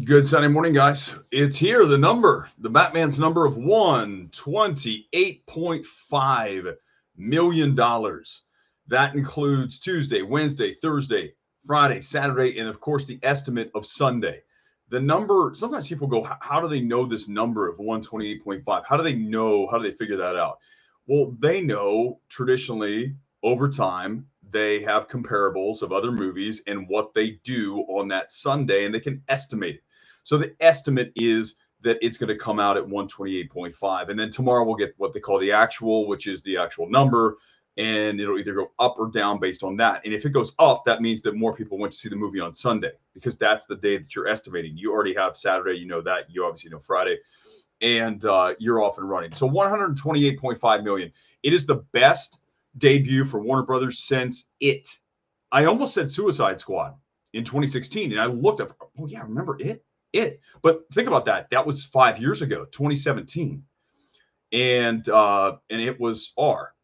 Good Sunday morning, guys. It's here. The Batman's number of $128.5 million. That includes Tuesday, Wednesday, Thursday, Friday, Saturday, and of course, the estimate of Sunday. The number, sometimes people go, how do they know this number of 128.5? How do they know? How do they figure that out? Well, they know traditionally over time, they have comparables of other movies and what they do on that Sunday, and they can estimate it. So the estimate is that it's going to come out at 128.5. And then tomorrow we'll get what they call the actual, which is the actual number. And it'll either go up or down based on that. And if it goes up, that means that more people went to see the movie on Sunday because that's the day that you're estimating. You already have Saturday, you know that. You obviously know Friday, and you're off and running. So 128.5 million. It is the best debut for Warner Brothers since it. I almost said Suicide Squad in 2016, and I looked up. Oh yeah, remember it? But think about that. That was 5 years ago, 2017, and it was R.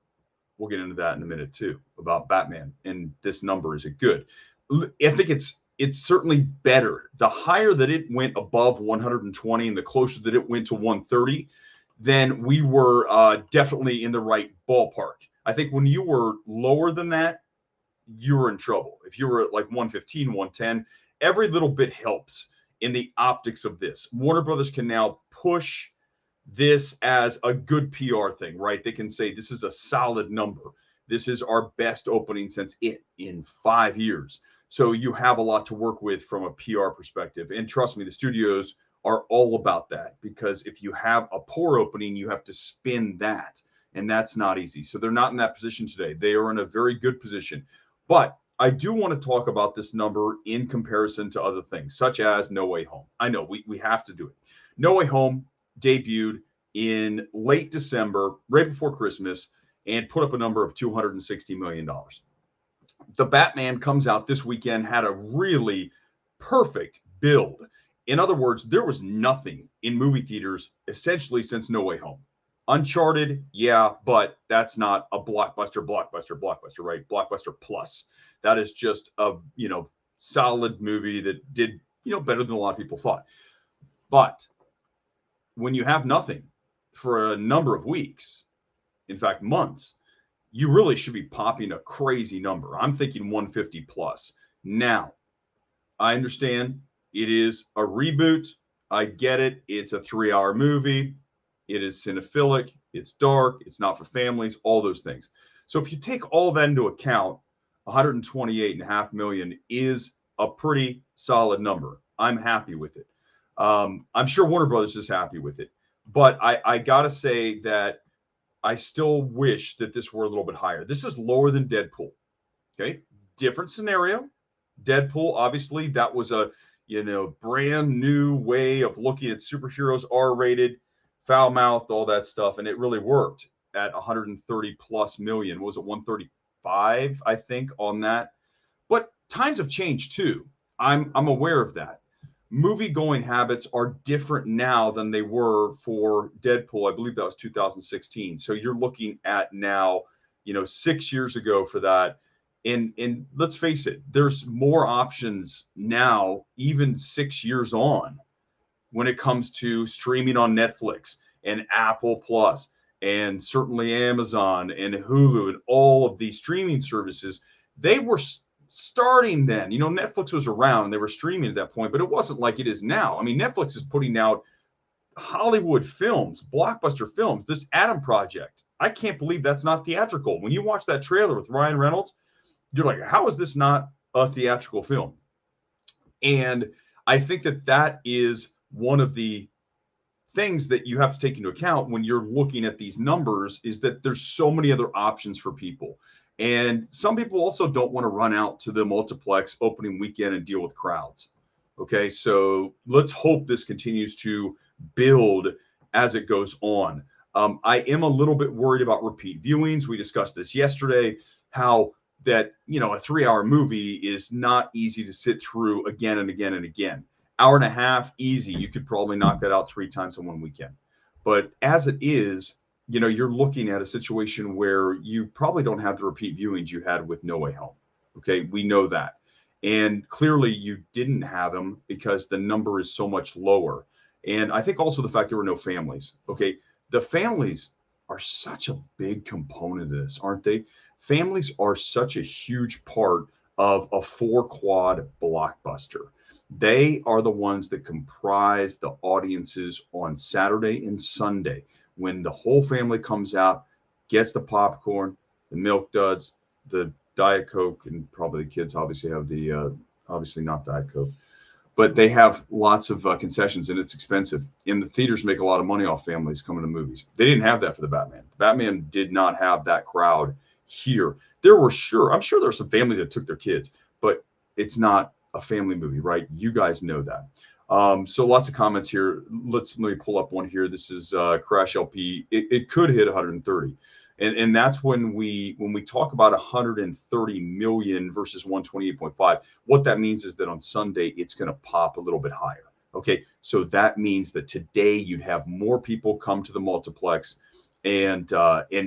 We'll get into that in a minute too about Batman. And this number, is it good? I think it's certainly better. The higher that it went above 120 and the closer that it went to 130, then we were definitely in the right ballpark. I think when you were lower than that, you were in trouble. If you were at like 115, 110, every little bit helps in the optics of this. Warner Brothers can now push this as a good PR thing, right? They can say this is a solid number. This is our best opening since it in 5 years. So you have a lot to work with from a PR perspective. And trust me, the studios are all about that because if you have a poor opening, you have to spin that. And that's not easy. So they're not in that position today. They are in a very good position. But I do want to talk about this number in comparison to other things, such as No Way Home. I know we have to do it. No Way Home debuted in late December, right before Christmas, and put up a number of $260 million. The Batman comes out this weekend, had a really perfect build. In other words, there was nothing in movie theaters essentially since No Way Home. Uncharted, yeah, but that's not a blockbuster, right? Blockbuster plus. That is just a solid movie that did better than a lot of people thought. But when you have nothing for a number of weeks, in fact months, you really should be popping a crazy number. I'm thinking 150 plus. Now, I understand it is a reboot. I get it. It's a 3-hour movie. It is cinephilic. It's dark. It's not for families, all those things. So if you take all that into account, 128.5 million is a pretty solid number. I'm happy with it. I'm sure Warner Brothers is happy with it. But I got to say that I still wish that this were a little bit higher. This is lower than Deadpool. Okay. Different scenario. Deadpool, obviously, that was a brand new way of looking at superheroes, R-rated, foul-mouthed, all that stuff, and it really worked at 130 plus million. What was it 135, I think, on that? But times have changed too. I'm aware of that. Movie going habits are different now than they were for Deadpool. I believe that was 2016. So you're looking at now, 6 years ago for that. And let's face it, there's more options now, even 6 years on, when it comes to streaming on Netflix and Apple Plus and certainly Amazon and Hulu and all of these streaming services. They were starting then. Netflix was around, they were streaming at that point, but it wasn't like it is now. I mean, Netflix is putting out Hollywood films, blockbuster films. This Adam Project, I can't believe that's not theatrical. When you watch that trailer with Ryan Reynolds, you're like, how is this not a theatrical film? And I think that is one of the things that you have to take into account when you're looking at these numbers, is that there's so many other options for people. And some people also don't want to run out to the multiplex opening weekend and deal with crowds. Okay, so let's hope this continues to build as it goes on. I am a little bit worried about repeat viewings. We discussed this yesterday, how that, a 3-hour movie is not easy to sit through again and again and again. Hour and a half, easy. You could probably knock that out 3 times in one weekend. But as it is, you're looking at a situation where you probably don't have the repeat viewings you had with No Way Home. Okay, we know that. And clearly you didn't have them because the number is so much lower. And I think also the fact there were no families. Okay. The families are such a big component of this, aren't they? Families are such a huge part of a 4 quad blockbuster. They are the ones that comprise the audiences on Saturday and Sunday when the whole family comes out, gets the popcorn, the milk duds, the Diet Coke, and probably the kids obviously have the obviously not Diet Coke, but they have lots of concessions and it's expensive. And the theaters make a lot of money off families coming to movies. They didn't have that for the Batman. The Batman did not have that crowd here. I'm sure there were some families that took their kids, but it's not a family movie, right? You guys know that. So lots of comments here. Let me pull up one here. This is Crash LP. It could hit 130. And that's when we talk about 130 million versus 128.5, what that means is that on Sunday it's going to pop a little bit higher. Okay, so that means that today you'd have more people come to the multiplex and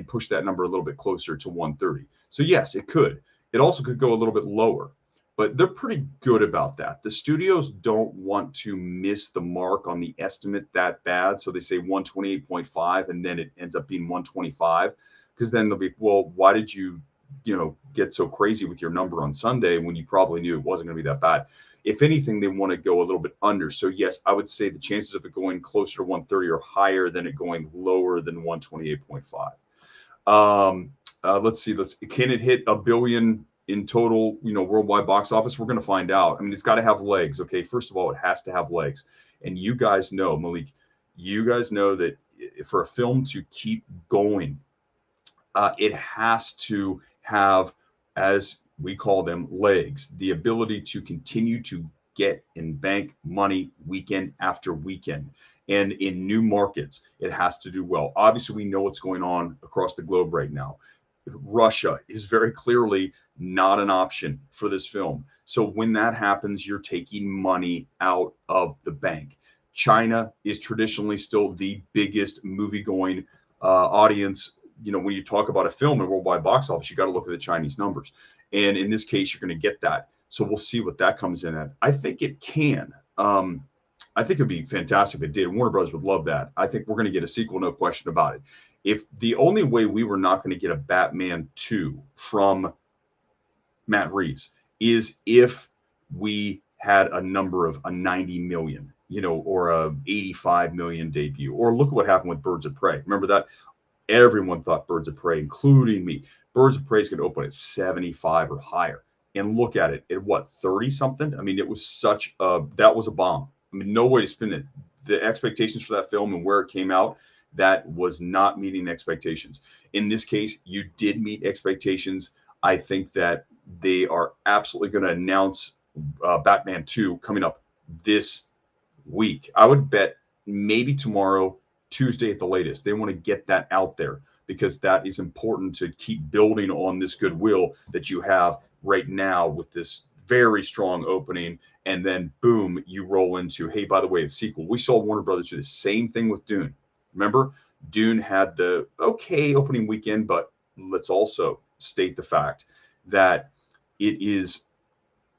push that number a little bit closer to 130. So yes, it could. It also could go a little bit lower, but they're pretty good about that. The studios don't want to miss the mark on the estimate that bad, so they say 128.5 and then it ends up being 125. Because then they'll be, well, why did you get so crazy with your number on Sunday when you probably knew it wasn't going to be that bad? If anything, they want to go a little bit under. So yes, I would say the chances of it going closer to 130 are higher than it going lower than 128.5. Let's see. Can it hit $1 billion in total, worldwide box office? We're going to find out. I mean, it's got to have legs. Okay. First of all, it has to have legs. And you guys know, Malik, you guys know that for a film to keep going, it has to have, as we call them, legs, the ability to continue to get and bank money weekend after weekend. And in new markets, it has to do well. Obviously, we know what's going on across the globe right now. Russia is very clearly not an option for this film. So when that happens, you're taking money out of the bank. China is traditionally still the biggest movie-going audience. When you talk about a film in worldwide box office, you got to look at the Chinese numbers. And in this case, you're going to get that. So we'll see what that comes in at. I think it can. I think it'd be fantastic if it did. Warner Bros. Would love that. I think we're going to get a sequel, no question about it. If the only way we were not going to get a Batman 2 from Matt Reeves is if we had a number of a 90 million, or a 85 million debut, or look at what happened with Birds of Prey. Remember that? Everyone thought Birds of Prey, including me. Birds of Prey is going to open at 75 or higher. And look at it, at what, 30 something? I mean, it was that was a bomb. I mean, no way to spin it. The expectations for that film and where it came out, that was not meeting expectations. In this case, you did meet expectations. I think that they are absolutely going to announce Batman 2 coming up this week. I would bet maybe tomorrow, Tuesday at the latest. They want to get that out there because that is important to keep building on this goodwill that you have right now with this very strong opening. And then boom, you roll into, hey, by the way, a sequel. We saw Warner Brothers do the same thing with Dune. Remember, Dune had the okay opening weekend, but let's also state the fact that it is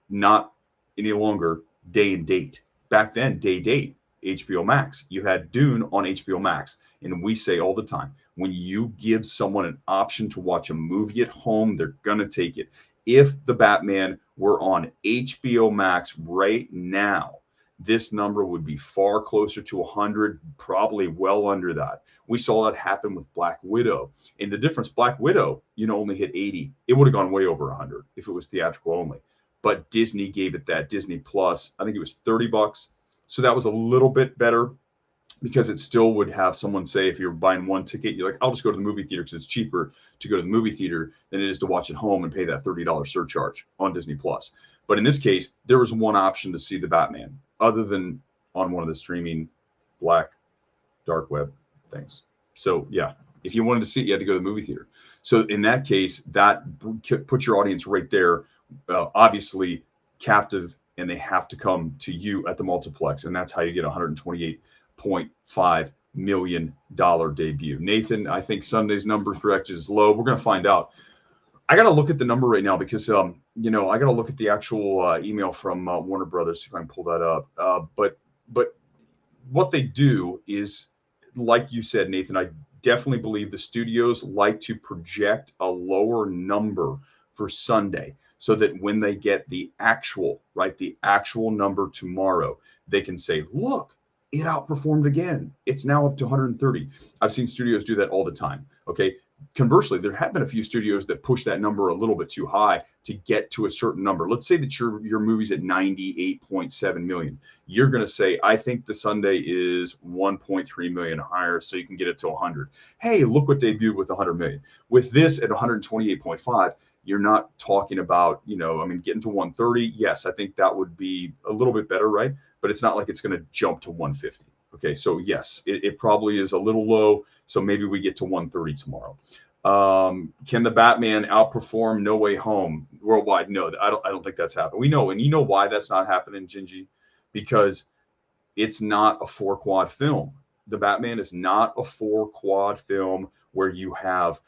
not any longer day and date. Back then, date. HBO Max. You had Dune on HBO Max. And we say all the time, when you give someone an option to watch a movie at home, they're going to take it. If the Batman were on HBO Max right now, this number would be far closer to 100, probably well under that. We saw that happen with Black Widow. And the difference, Black Widow, only hit 80. It would have gone way over 100 if it was theatrical only. But Disney gave it that. Disney Plus, I think it was $30. So that was a little bit better because it still would have someone say, if you're buying one ticket, you're like, I'll just go to the movie theater because it's cheaper to go to the movie theater than it is to watch at home and pay that $30 surcharge on Disney Plus. But in this case, there was one option to see the Batman other than on one of the streaming dark web things. So yeah, if you wanted to see it, you had to go to the movie theater. So in that case, that puts your audience right there, obviously captive, and they have to come to you at the multiplex. And that's how you get a $128.5 million debut. Nathan, I think Sunday's number projected is low. We're going to find out. I got to look at the number right now because, you know, I got to look at the actual email from Warner Brothers, see if I can pull that up. But what they do is, like you said, Nathan, I definitely believe the studios like to project a lower number for Sunday so that when they get the actual, right, the actual number tomorrow, they can say, look, it outperformed again. It's now up to 130. I've seen studios do that all the time. Okay. Conversely, there have been a few studios that push that number a little bit too high to get to a certain number. Let's say that your movie's at 98.7 million. You're going to say, I think the Sunday is 1.3 million higher, so you can get it to 100. Hey, look what debuted with 100 million. With this at 128.5, you're not talking about, you know, I mean, getting to 130. Yes, I think that would be a little bit better, right? But it's not like it's going to jump to 150. Okay, so yes, it probably is a little low. So maybe we get to 130 tomorrow. Can the Batman outperform No Way Home worldwide? No, I don't think that's happening. We know, and you know why that's not happening, Gingy, because it's not a 4-quad film. The Batman is not a 4-quad film where you have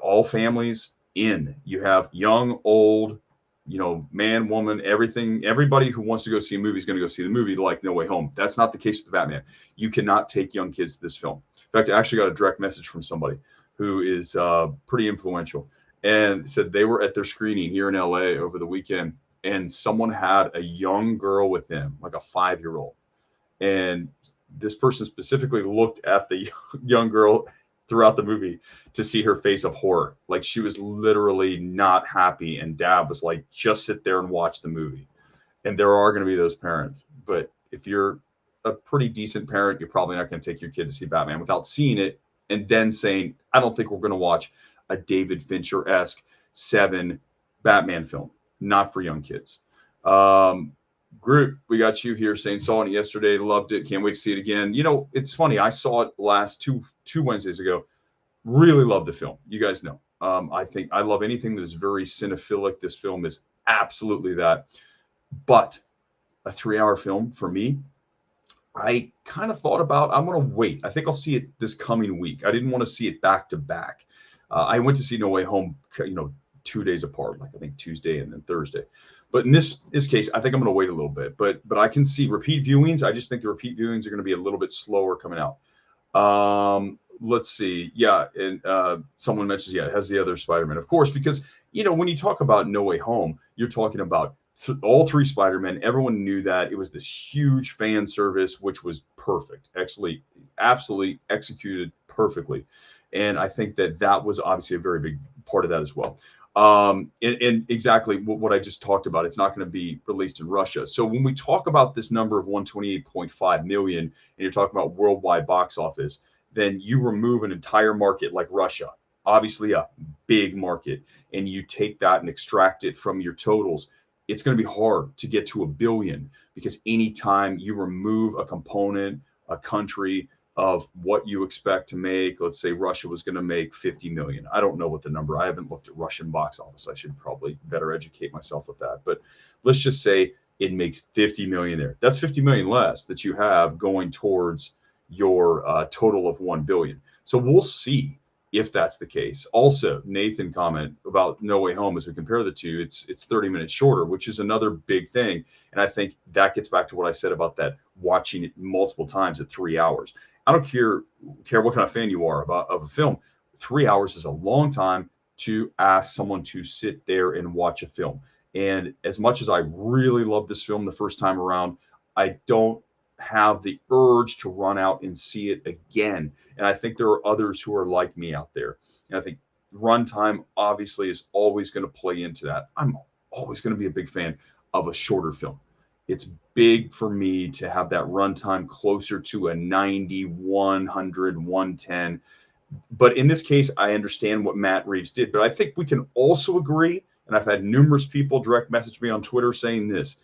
all families in. You have young, old, you know, man, woman, everything. Everybody who wants to go see a movie is going to go see the movie, like No Way Home. That's not the case with the Batman. You cannot take young kids to this film. In fact, I actually got a direct message from somebody who is pretty influential and said they were at their screening here in LA over the weekend, and someone had a young girl with them, like a 5-year-old. And this person specifically looked at the young girl throughout the movie to see her face of horror. Like she was literally not happy. And dad was like, just sit there and watch the movie. And there are going to be those parents. But if you're a pretty decent parent, you're probably not going to take your kid to see Batman without seeing it and then saying, I don't think we're going to watch a David Fincher-esque 7 Batman film. Not for young kids. Group, we got you here saying saw it yesterday, loved it, can't wait to see it again. You know, it's funny. I saw it last two Wednesdays ago. Really love the film. You guys know. I think I love anything that is very cinephilic. This film is absolutely that. But a 3-hour film for me, I kind of thought about, I'm going to wait. I think I'll see it this coming week. I didn't want to see it back to back. I went to see No Way Home, you know, 2 days apart, like I think Tuesday and then Thursday. But in this case, I think I'm going to wait a little bit. But I can see repeat viewings. I just think the repeat viewings are going to be a little bit slower coming out. Let's see. Yeah, and someone mentions, yeah, it has the other Spider-Man, of course, because, you know, when you talk about No Way Home, you're talking about all 3 Spider-Men. Everyone knew that. It was this huge fan service, which was perfect. Actually, absolutely executed perfectly. And I think that was obviously a very big part of that as well. And exactly what I just talked about, it's not going to be released in Russia. So when we talk about this number of 128.5 million, and you're talking about worldwide box office, then you remove an entire market like Russia, obviously a big market, and you take that and extract it from your totals. It's going to be hard to get to 1 billion, because anytime you remove a component, a country, of what you expect to make, let's say Russia was going to make 50 million. I don't know what the number, I haven't looked at Russian box office. I should probably better educate myself with that. But let's just say it makes 50 million there. That's 50 million less that you have going towards your total of 1 billion. So we'll see if that's the case. Also, Nathan comment about No Way Home, as we compare the two, it's 30 minutes shorter, which is another big thing. And I think that gets back to what I said about that watching it multiple times at 3 hours. I don't care what kind of fan you are of a film. 3 hours is a long time to ask someone to sit there and watch a film. And as much as I really love this film the first time around, I don't have the urge to run out and see it again. And I think there are others who are like me out there. And I think runtime obviously is always going to play into that. I'm always going to be a big fan of a shorter film. It's big for me to have that runtime closer to a 90, 100, 110. But in this case, I understand what Matt Reeves did. But I think we can also agree, and I've had numerous people direct message me on Twitter saying this: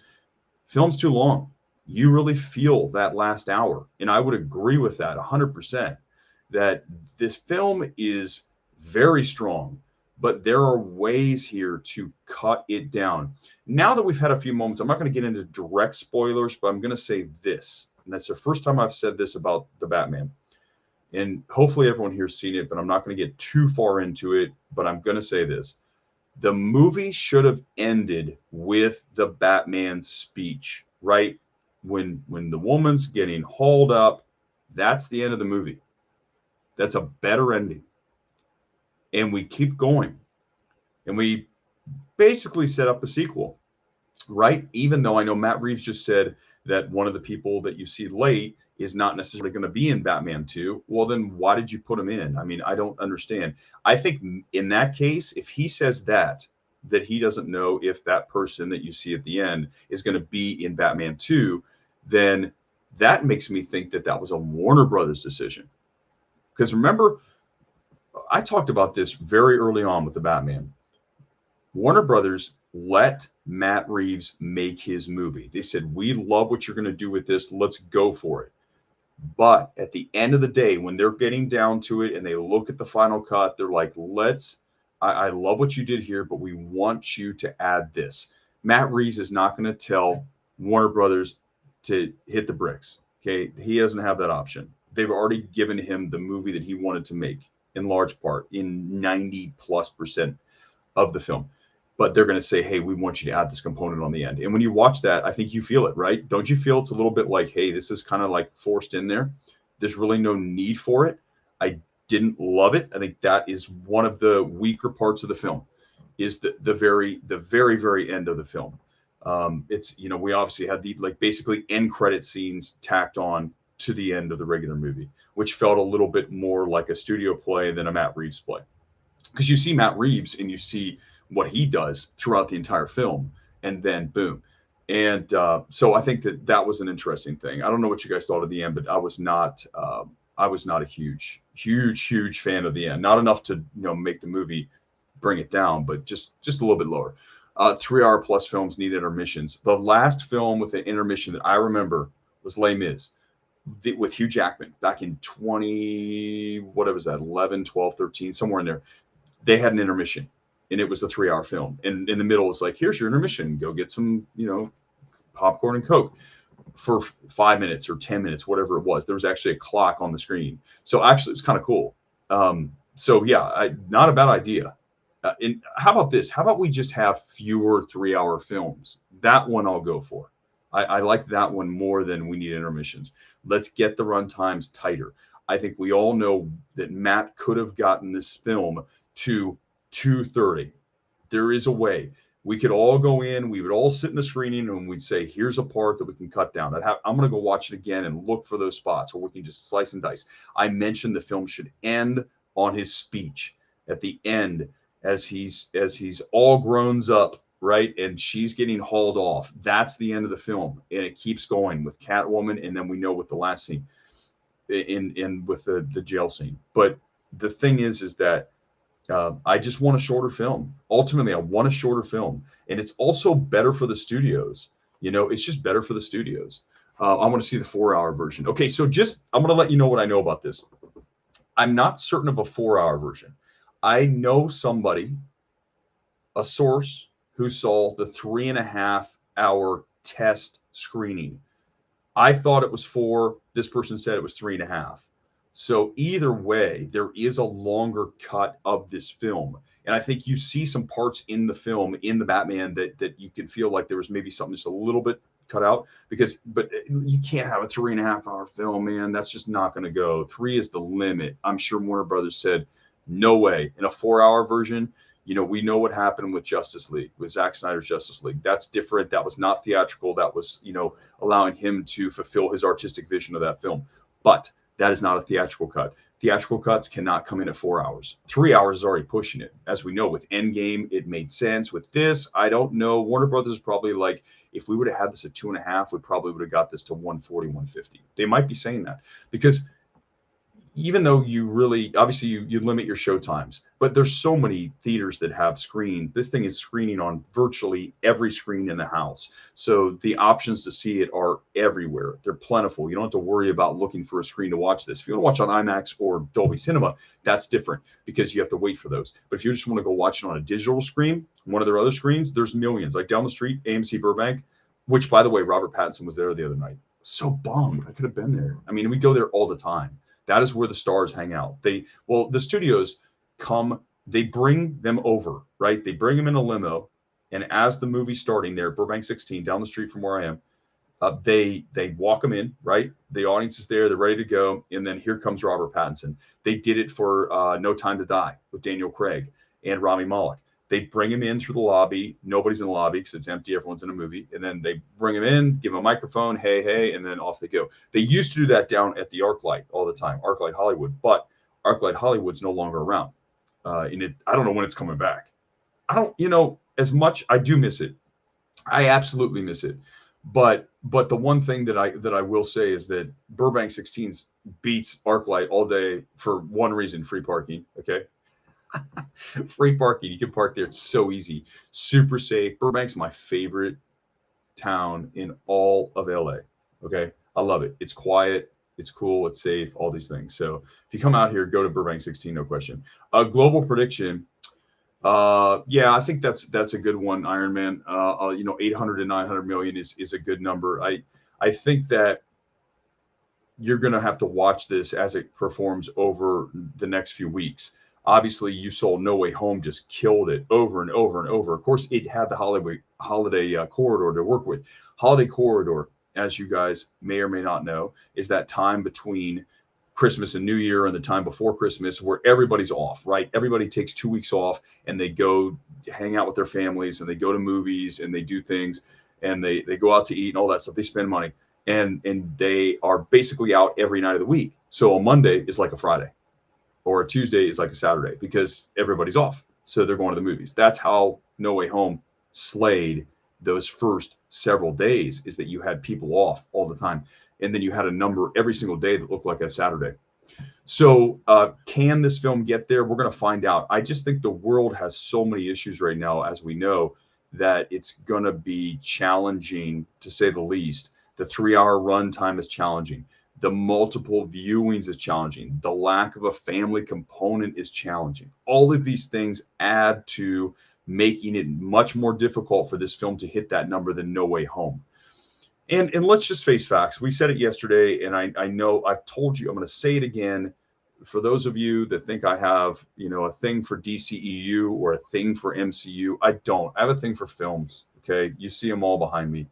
film's too long. You really feel that last hour. And I would agree with that 100%, that this film is very strong, but there are ways here to cut it down. Now that we've had a few moments, I'm not going to get into direct spoilers, but I'm going to say this, and that's the first time I've said this about the Batman. And hopefully everyone here's seen it, but I'm not going to get too far into it, but I'm going to say this. The movie should have ended with the Batman speech, right? When the woman's getting hauled up, that's the end of the movie. That's a better ending. And we keep going. And we basically set up a sequel, right? Even though I know Matt Reeves just said that one of the people that you see late is not necessarily going to be in Batman 2. Well, then why did you put him in? I mean, I don't understand. I think in that case, if he says that he doesn't know if that person that you see at the end is going to be in Batman 2, then that makes me think that that was a Warner Brothers decision. Because remember, I talked about this very early on with the Batman. Warner Brothers let Matt Reeves make his movie. They said, "We love what you're going to do with this. Let's go for it." But at the end of the day, when they're getting down to it and they look at the final cut, they're like, I love what you did here, but we want you to add this. Matt Reeves is not going to tell Warner Brothers to hit the bricks. Okay. He doesn't have that option. They've already given him the movie that he wanted to make in large part, in 90+% of the film. But they're going to say, "Hey, we want you to add this component on the end." And when you watch that, I think you feel it, right? Don't you feel it's a little bit like, hey, this is kind of like forced in there? There's really no need for it. I didn't love it. I think that is one of the weaker parts of the film, is the very end of the film. It's, we obviously had the like basically end credit scenes tacked on to the end of the regular movie, which felt a little bit more like a studio play than a Matt Reeves play. Because you see Matt Reeves and you see what he does throughout the entire film, and then boom. And so I think that was an interesting thing. I don't know what you guys thought of the end, but I was not a huge fan of the end. Not enough to make the movie bring it down, but just a little bit lower. 3 hour plus films need intermissions. The last film with an intermission that I remember was Les Mis with Hugh Jackman back in 20, what was that, 11, 12, 13, somewhere in there. They had an intermission, and it was a 3 hour film. And in the middle, it's like, here's your intermission. Go get some, popcorn and Coke for 5 minutes or 10 minutes, whatever it was. There was actually a clock on the screen. So actually, it's kind of cool. So yeah, not a bad idea. And how about this? How about we just have fewer 3 hour films? That one I'll go for. I like that one more than we need intermissions. Let's get the run times tighter. I think we all know that Matt could have gotten this film to 2:30. There is a way. We could all go in, we would all sit in the screening, and we'd say, here's a part that we can cut down. I'm going to go watch it again and look for those spots, or we can just slice and dice. I mentioned the film should end on his speech at the end, as he's all grown up, right? And she's getting hauled off. That's the end of the film. And it keeps going with Catwoman, and then we know with the last scene in with the jail scene. But the thing is that I just want a shorter film. Ultimately, I want a shorter film, and it's also better for the studios. It's just better for the studios. I want to see the 4 hour version. Okay, so I'm going to let you know what I know about this. I'm not certain of a 4 hour version. I know somebody, a source, who saw the 3.5 hour test screening. I thought it was 4. This person said it was 3.5. So either way, there is a longer cut of this film. And I think you see some parts in the film, in the Batman, that you can feel like there was maybe something just a little bit cut out, but you can't have a 3.5 hour film, man. That's just not going to go. 3 is the limit. I'm sure Warner Brothers said, no way. In a 4 hour version, we know what happened with Justice League, with Zack Snyder's Justice League. That's different. That was not theatrical. That was, allowing him to fulfill his artistic vision of that film. But that is not a theatrical cut. Theatrical cuts cannot come in at 4 hours. 3 hours is already pushing it. As we know, with Endgame, it made sense. With this, I don't know. Warner Brothers is probably like, if we would have had this at 2.5, we probably would have got this to 140, 150. They might be saying that because even though you really, obviously you limit your show times, but there's so many theaters that have screens. This thing is screening on virtually every screen in the house. So the options to see it are everywhere. They're plentiful. You don't have to worry about looking for a screen to watch this. If you want to watch on IMAX or Dolby Cinema, that's different because you have to wait for those. But if you just want to go watch it on a digital screen, one of their other screens, there's millions. Like down the street, AMC Burbank, which by the way, Robert Pattinson was there the other night. So bummed. I could have been there. I mean, we go there all the time. That is where the stars hang out. The studios come They bring them over, right? They bring them in a limo, and as the movie's starting there at Burbank 16, down the street from where I am, they walk them in, right? The audience is there, they're ready to go, and then here comes Robert Pattinson. They did it for No Time to Die with Daniel Craig and Rami Malek. They bring him in through the lobby. Nobody's in the lobby because it's empty. Everyone's in a movie. And then they bring him in, give him a microphone, hey, hey, and then off they go. They used to do that down at the ArcLight all the time, ArcLight Hollywood. But ArcLight Hollywood's no longer around. And I don't know when it's coming back. I don't, as much I do miss it. I absolutely miss it. But the one thing that I will say is that Burbank 16 beats ArcLight all day for one reason: free parking. Okay. Free parking. You can park there. It's so easy, super safe. Burbank's my favorite town in all of LA. Okay. I love it. It's quiet. It's cool. It's safe. All these things. So if you come out here, go to Burbank 16, no question. Global prediction. Yeah, I think that's a good one, Iron Man. 800 to 900 million is a good number. I think that you're going to have to watch this as it performs over the next few weeks. Obviously, you saw No Way Home just killed it over and over and over. Of course, it had the holiday corridor to work with. Holiday corridor, as you guys may or may not know, is that time between Christmas and New Year and the time before Christmas where everybody's off, right? Everybody takes 2 weeks off and they go hang out with their families and they go to movies and they do things and they go out to eat and all that stuff. They spend money and they are basically out every night of the week. So a Monday is like a Friday or a Tuesday is like a Saturday because everybody's off. So they're going to the movies. That's how No Way Home slayed those first several days, is that you had people off all the time. And then you had a number every single day that looked like a Saturday. So can this film get there? We're going to find out. I just think the world has so many issues right now, as we know, that it's going to be challenging, to say the least. The 3-hour runtime is challenging. The multiple viewings is challenging. The lack of a family component is challenging. All of these things add to making it much more difficult for this film to hit that number than No Way Home. And let's just face facts. We said it yesterday, and I know I've told you, I'm going to say it again. For those of you that think I have, a thing for DCEU or a thing for MCU, I don't. I have a thing for films, okay? You see them all behind me.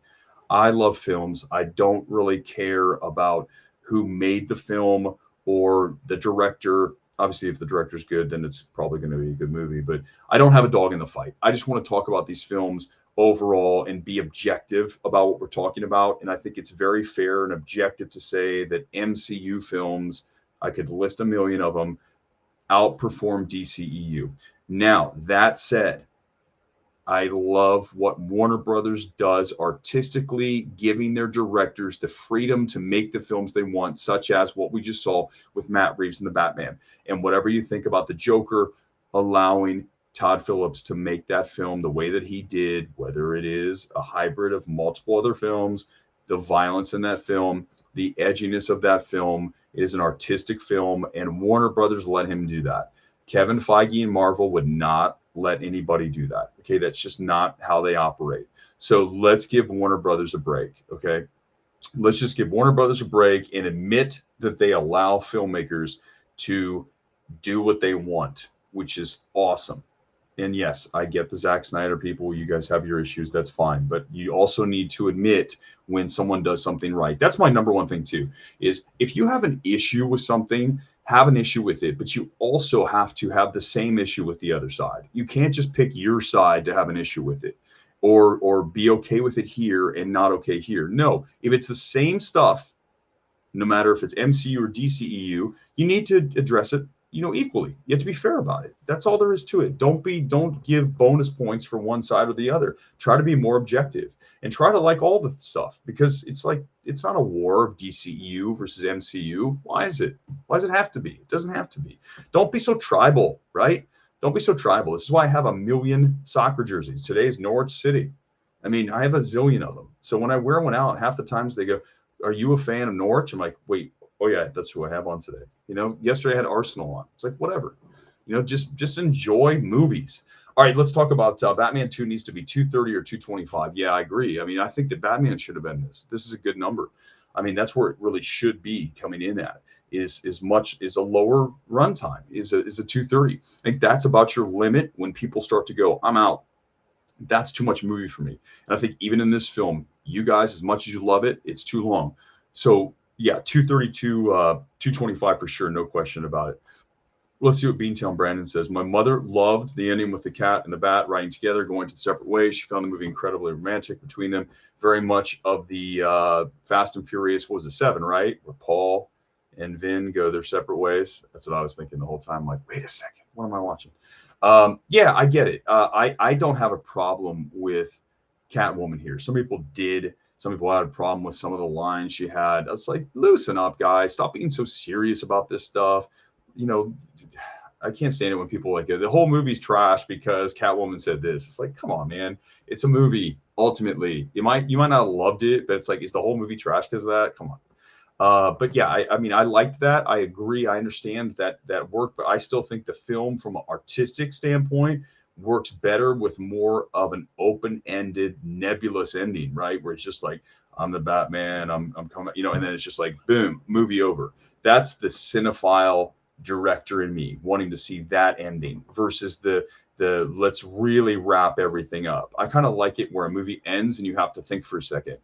I love films. I don't really care about who made the film or the director. Obviously, if the director's good, then it's probably going to be a good movie. But I don't have a dog in the fight. I just want to talk about these films overall and be objective about what we're talking about. And I think it's very fair and objective to say that MCU films, I could list a million of them, outperform DCEU. Now, that said, I love what Warner Brothers does artistically, giving their directors the freedom to make the films they want, such as what we just saw with Matt Reeves and the Batman. And whatever you think about the Joker, allowing Todd Phillips to make that film the way that he did, whether it is a hybrid of multiple other films, the violence in that film, the edginess of that film, it is an artistic film, and Warner Brothers let him do that. Kevin Feige and Marvel would not let anybody do that. Okay, that's just not how they operate. So let's give Warner Brothers a break. Okay, let's just give Warner Brothers a break and admit that they allow filmmakers to do what they want, which is awesome. And yes, I get the Zack Snyder people. You guys have your issues. That's fine. But you also need to admit when someone does something right. That's my number one thing too, is if you have an issue with something, have an issue with it, but you also have to have the same issue with the other side. You can't just pick your side to have an issue with it or be okay with it here and not okay here. No, if it's the same stuff, no matter if it's MCU or DCEU, you need to address it, equally. You have to be fair about it. That's all there is to it. Don't give bonus points for one side or the other. Try to be more objective and try to like all the stuff, because it's not a war of DCEU versus MCU. Why is it? Why does it have to be? It doesn't have to be. Don't be so tribal, right? Don't be so tribal. This is why I have 1 million soccer jerseys. Today is Norwich City. I mean, I have a zillion of them. So when I wear one out, half the times they go, "Are you a fan of Norwich?" I'm like, "Wait, oh yeah, that's who I have on today." Yesterday I had Arsenal on. It's like, whatever. just enjoy movies. All right, let's talk about Batman 2 needs to be 230 or 225. Yeah, I agree. I mean, I think that Batman should have been this. This is a good number. I mean, that's where it really should be coming in at is much is a lower runtime is a 230. I think that's about your limit when people start to go, I'm out. That's too much movie for me. And I think even in this film, you guys, as much as you love it, it's too long. So yeah, 232, 225 for sure, no question about it. Let's see what Beantown Brandon says. My mother loved the ending with the cat and the bat riding together, going to separate ways. She found the movie incredibly romantic between them. Very much of the Fast and Furious, what was it, 7, right? Where Paul and Vin go their separate ways. That's what I was thinking the whole time. Like, wait a second, what am I watching? Yeah, I get it. I don't have a problem with Catwoman here. Some people did. Some people had a problem with some of the lines she had. It's like, loosen up, guys. Stop being so serious about this stuff. I can't stand it when people like the whole movie's trash because Catwoman said this. It's like, come on, man. It's a movie. Ultimately, you might not have loved it, but it's like, is the whole movie trash because of that? Come on. But yeah, I mean, I liked that. I agree. I understand that worked, but I still think the film, from an artistic standpoint, works better with more of an open-ended, nebulous ending, right? Where it's just like, I'm the Batman, I'm coming, and then it's just like, boom, movie over. That's the cinephile director in me wanting to see that ending versus the let's really wrap everything up. I kind of like it where a movie ends and you have to think for a second.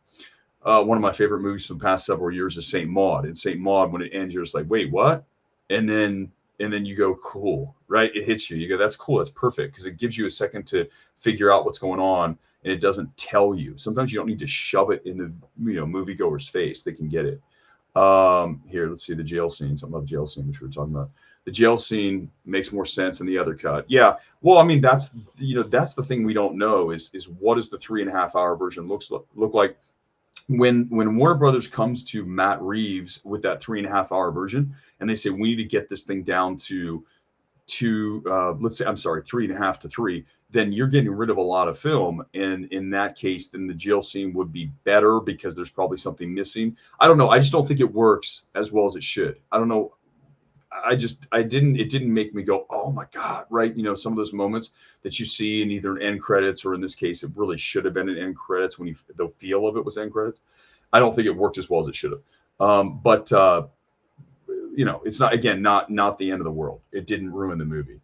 One of my favorite movies from the past several years is Saint Maud. In Saint Maud, when it ends, you're just like, wait, what? And then you go, cool, right? It hits you. You go, that's cool. That's perfect. Because it gives you a second to figure out what's going on, and it doesn't tell you. Sometimes you don't need to shove it in the moviegoer's face. They can get it. Here, let's see the jail scene. Something about the jail scene, which we were talking about. The jail scene makes more sense in the other cut. Yeah. Well, I mean, that's the thing we don't know is what does the 3.5 hour version look like when Warner Brothers comes to Matt Reeves with that 3.5 hour version, and they say we need to get this thing down to let's say, I'm sorry, 3.5 to 3, then you're getting rid of a lot of film. And in that case, then the jail scene would be better because there's probably something missing. I don't know. I just don't think it works as well as it should. I don't know. It didn't make me go, oh my God, right? Some of those moments that you see in either an end credits or in this case, it really should have been an end credits when the feel of it was end credits. I don't think it worked as well as it should have. But it's not the end of the world. It didn't ruin the movie.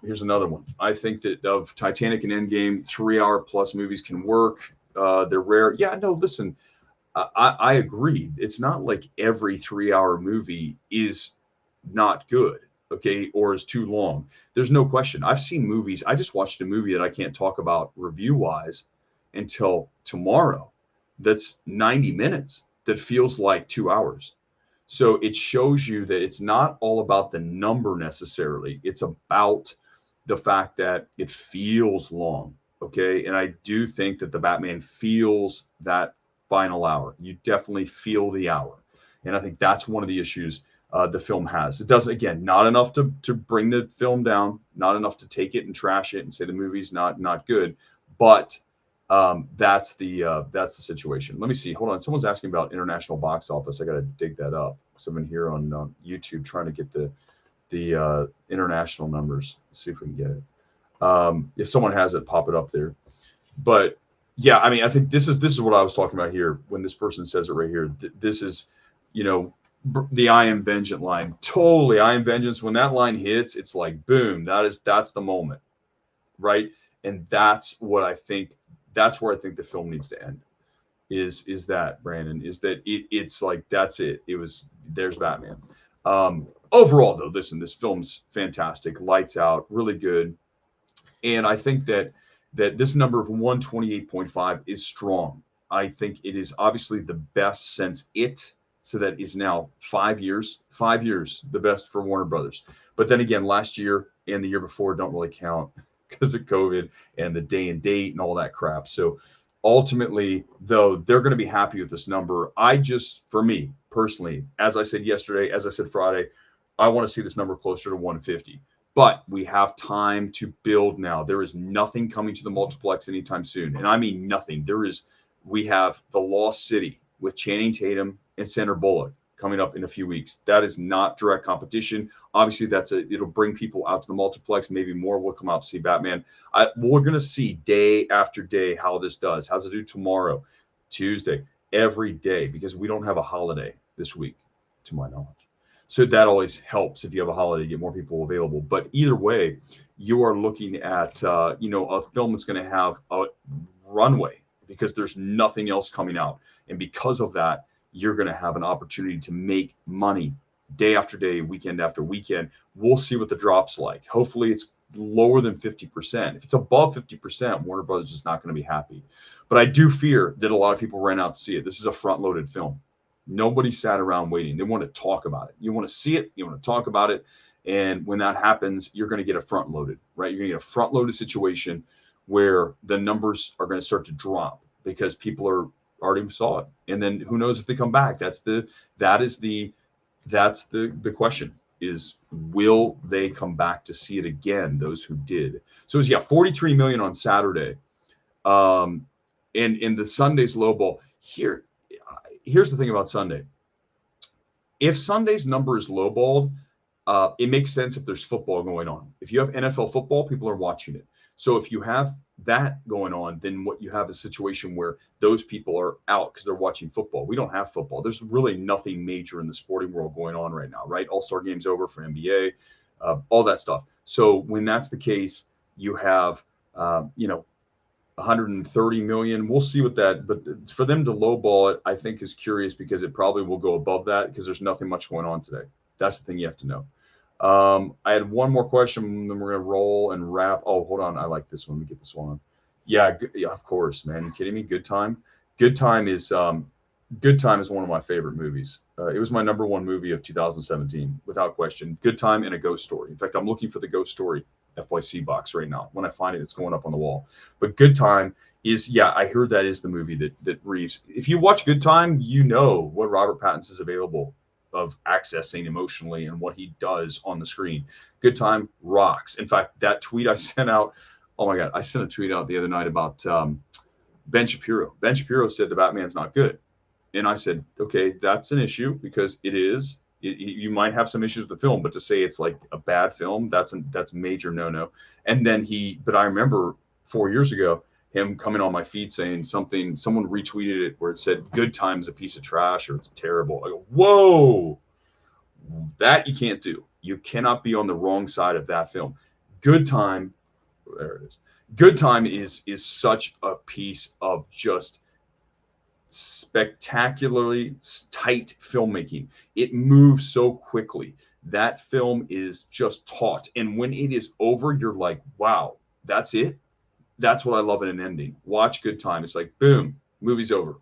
Here's another one. I think that of Titanic and Endgame, 3-hour plus movies can work. They're rare. Yeah, no, listen, I agree. It's not like every 3-hour movie is not good, okay, or is too long. There's no question. I've seen movies. I just watched a movie that I can't talk about review wise until tomorrow. That's 90 minutes. That feels like 2 hours. So it shows you that it's not all about the number necessarily. It's about the fact that it feels long. Okay. And I do think that the Batman feels that final hour. You definitely feel the hour. And I think that's one of the issues the film has. It doesn't, again, not enough to bring the film down, not enough to take it and trash it and say the movie's not good. But that's the situation. Let me see. Hold on. Someone's asking about international box office. I got to dig that up. So I'm in here on YouTube trying to get the international numbers. Let's see if we can get it. If someone has it, pop it up there. But yeah, I mean, I think this is what I was talking about here when this person says it right here. This is, the I am vengeance line. Totally, I am vengeance. When that line hits, it's like boom. That's the moment, right? And that's what I think. That's where I think the film needs to end. Is that, Brandon? Is that it's like that's it. There's Batman. Overall, though, listen, this film's fantastic. Lights out, really good. And I think that this number of 128.5 is strong. I think it is obviously the best since It. So that is now 5 years, the best for Warner Brothers. But then again, last year and the year before don't really count because of COVID and the day and date and all that crap. So ultimately, though, they're going to be happy with this number. For me personally, as I said yesterday, as I said Friday, I want to see this number closer to 150. But we have time to build now. There is nothing coming to the multiplex anytime soon. And I mean nothing. We have The Lost City with Channing Tatum and Sandra Bullock coming up in a few weeks. That is not direct competition. Obviously, it'll bring people out to the multiplex. Maybe more will come out to see Batman. We're going to see day after day how this does. How's it do tomorrow, Tuesday, every day, because we don't have a holiday this week, to my knowledge. So that always helps if you have a holiday, get more people available. But either way, you are looking at a film that's going to have a runway because there's nothing else coming out, and because of that, you're going to have an opportunity to make money day after day, weekend after weekend. We'll see what the drop's like. Hopefully, it's lower than 50%. If it's above 50%, Warner Brothers is not going to be happy. But I do fear that a lot of people ran out to see it. This is a front-loaded film. Nobody sat around waiting. They want to talk about it. You want to see it. You want to talk about it. And when that happens, you're going to get a front-loaded, right? You're going to get a front-loaded situation where the numbers are going to start to drop because people are already saw it. And then who knows if they come back? That's the question is, will they come back to see it again? Those who did. So it was 43 million on Saturday. And in the Sunday's low ball here's the thing about Sunday. If Sunday's number is lowballed, it makes sense if there's football going on. If you have NFL football, people are watching it. So if you have that going on, then what you have is a situation where those people are out because they're watching football. We don't have football. There's really nothing major in the sporting world going on right now, right? All-Star game's over for NBA, all that stuff. So when that's the case, you have, 130 million. We'll see what that, but for them to lowball it, I think is curious because it probably will go above that because there's nothing much going on today. That's the thing you have to know. I had one more question, then we're going to roll and wrap. Oh, hold on. I like this one. Let me get this one on. Yeah, of course, man. You kidding me? Good Time. Good Time is one of my favorite movies. It was my number one movie of 2017, without question. Good Time and A Ghost Story. In fact, I'm looking for the Ghost Story FYC box right now. When I find it, it's going up on the wall. But Good Time is, I heard that is the movie that Reeves. If you watch Good Time, you know what Robert Pattinson is available of accessing emotionally and what he does on the screen. Good Time rocks. In fact, that tweet I sent out, oh my God, I sent a tweet out the other night about Ben Shapiro. Ben Shapiro said the Batman's not good. And I said, okay, that's an issue because it is. You might have some issues with the film, but to say it's like a bad film, that's major no-no. And then but I remember 4 years ago, him coming on my feed saying something, someone retweeted it where it said Good Time's a piece of trash or it's terrible. I go, whoa, that you can't do. You cannot be on the wrong side of that film. Good Time, there it is. Good Time is such a piece of just spectacularly tight filmmaking. It moves so quickly. That film is just taut. And when it is over, you're like, wow, that's it. That's what I love in an ending. Watch Good Time. It's like, boom, movie's over,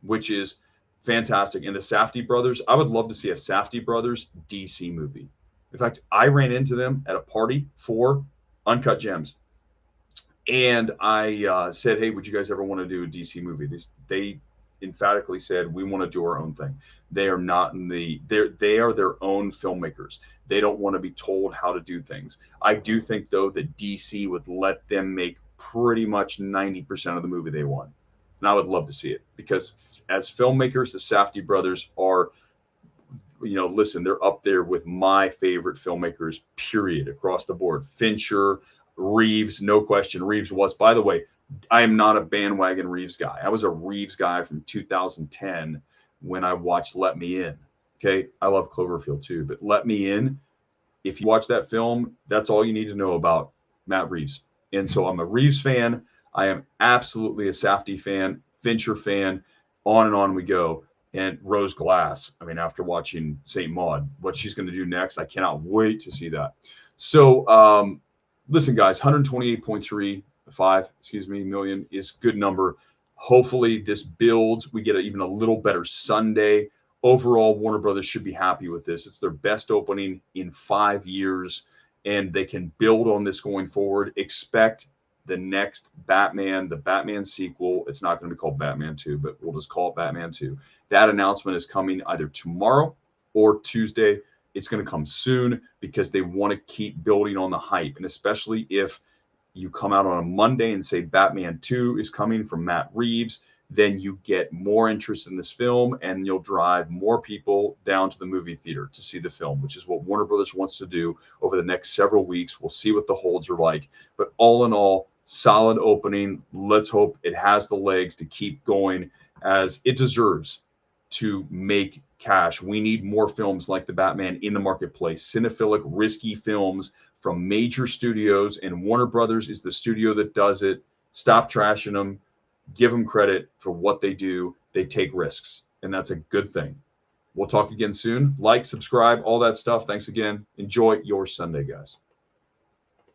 which is fantastic. And the Safdie brothers, I would love to see a Safdie brothers DC movie. In fact, I ran into them at a party for Uncut Gems. And I said, hey, would you guys ever want to do a DC movie? They emphatically said, we want to do our own thing. They are not they are their own filmmakers. They don't want to be told how to do things. I do think, though, that DC would let them make pretty much 90% of the movie they want. And I would love to see it because as filmmakers, the Safdie brothers are, listen, they're up there with my favorite filmmakers, period, across the board. Fincher, Reeves, no question. Reeves was, by the way, I am not a bandwagon Reeves guy. I was a Reeves guy from 2010 when I watched Let Me In. Okay. I love Cloverfield too, but Let Me In, if you watch that film, that's all you need to know about Matt Reeves. And so I'm a Reeves fan. I am absolutely a Safdie fan, Fincher fan, on and on we go. And Rose Glass, I mean, after watching St. Maud, what she's going to do next, I cannot wait to see that. So listen, guys, 128.35 million is good number. Hopefully this builds. We get even a little better Sunday. Overall, Warner Brothers should be happy with this. It's their best opening in 5 years, and they can build on this going forward. Expect the next Batman, the Batman sequel. It's not going to be called Batman 2, but we'll just call it Batman 2. That announcement is coming either tomorrow or Tuesday. It's going to come soon because they want to keep building on the hype. And especially if you come out on a Monday and say Batman 2 is coming from Matt Reeves, then you get more interest in this film and you'll drive more people down to the movie theater to see the film, which is what Warner Brothers wants to do over the next several weeks. We'll see what the holds are like. But all in all, solid opening. Let's hope it has the legs to keep going as it deserves to make cash. We need more films like The Batman in the marketplace, cinephilic, risky films from major studios, and Warner Brothers is the studio that does it. Stop trashing them. Give them credit for what they do. They take risks, and that's a good thing. We'll talk again soon. Like, subscribe, all that stuff. Thanks again. Enjoy your Sunday, guys.